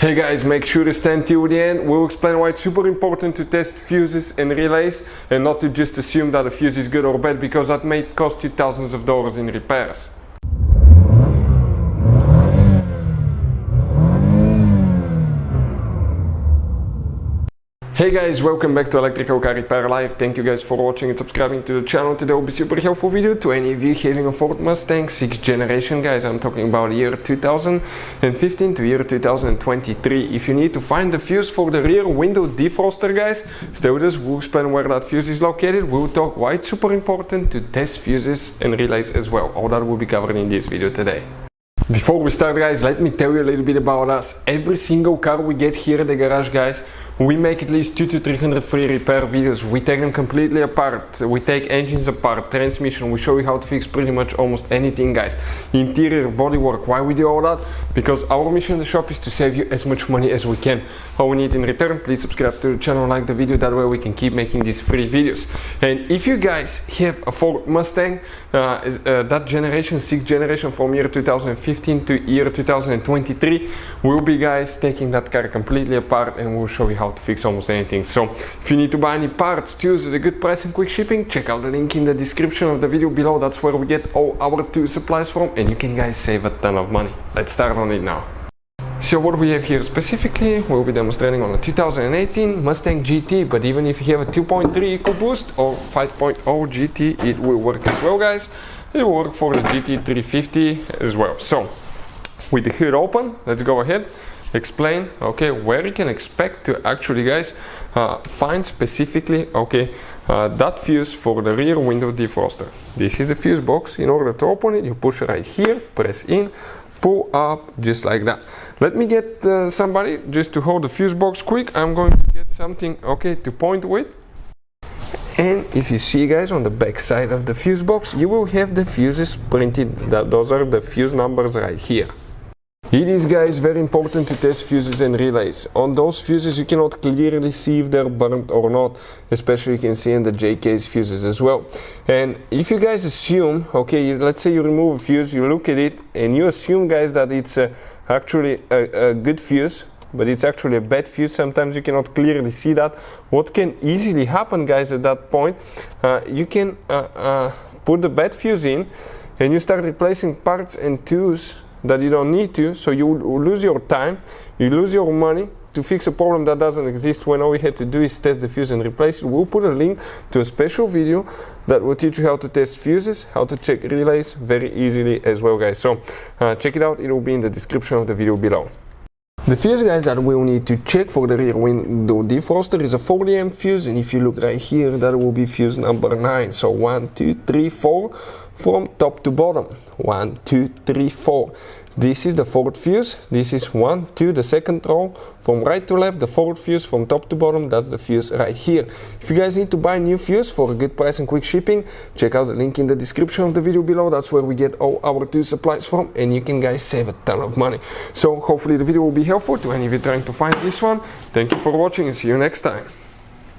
Hey guys, make sure to stand till the end. We'll explain why it's super important to test fuses and relays and not to just assume that a fuse is good or bad, because that may cost you thousands of dollars in repairs. Hey guys, welcome back to Electrical Car Repair Live. Thank you guys for watching and subscribing to the channel. Today will be super helpful video to any of you having a Ford Mustang 6th generation, guys. I'm talking about year 2015 to year 2023. If you need to find the fuse for the rear window defroster, guys, stay with us. We'll explain where that fuse is located. We'll talk why it's super important to test fuses and relays as well. All that will be covered in this video today. Before we start, guys, let me tell you a little bit about us. Every single car we get here at the garage, guys, we make at least 200 to 300 free repair videos. We take them completely apart. We take engines apart, transmission. We show you how to fix pretty much almost anything, guys. Interior, bodywork. Why we do all that? Because our mission in the shop is to save you as much money as we can. All we need in return, please subscribe to the channel, like the video. That way we can keep making these free videos. And if you guys have a Ford Mustang, that generation, 6th generation, from year 2015 to year 2023, we'll be, guys, taking that car completely apart and we'll show you how to fix almost anything. So if you need to buy any parts, tools at a good price and quick shipping, check out the link in the description of the video below. That's where we get all our tool supplies from, and you can, guys, save a ton of money. Let's start on it now. So what we have here specifically, we'll be demonstrating on a 2018 Mustang GT, but even if you have a 2.3 EcoBoost or 5.0 GT, it will work as well, guys. It will work for the GT 350 as well. So with the hood open, let's go ahead, explain, okay, where you can expect to actually, guys, find specifically, okay, that fuse for the rear window defroster. This is the fuse box. In order to open it, you push right here, press in, pull up, just like that. Let me get somebody just to hold the fuse box quick. I'm going to get something, okay, to point with. And if you see, guys, on the back side of the fuse box, you will have the fuses printed. Those are the fuse numbers right here. It is, guys, very important to test fuses and relays. On those fuses you cannot clearly see if they're burnt or not, especially you can see in the JK's fuses as well. And if you guys assume, okay, let's say you remove a fuse, you look at it and you assume, guys, that it's actually a good fuse, but it's actually a bad fuse. Sometimes you cannot clearly see that. What can easily happen, guys, at that point, you can put the bad fuse in and you start replacing parts and tools that you don't need to, so you lose your time, you lose your money to fix a problem that doesn't exist, when all we had to do is test the fuse and replace it. We'll put a link to a special video that will teach you how to test fuses, how to check relays very easily as well, guys. So check it out, it will be in the description of the video below. The fuse, guys, that we'll need to check for the rear window defroster is a 40 amp fuse, and if you look right here, that will be fuse number 9. So 1, 2, 3, 4 from top to bottom. 1, 2, 3, 4. This is the Ford fuse. This is 1, 2, the second row. From right to left, the Ford fuse. From top to bottom, that's the fuse right here. If you guys need to buy a new fuse for a good price and quick shipping, check out the link in the description of the video below. That's where we get all our tool supplies from, and you can, guys, save a ton of money. So hopefully the video will be helpful to any of you trying to find this one. Thank you for watching and see you next time.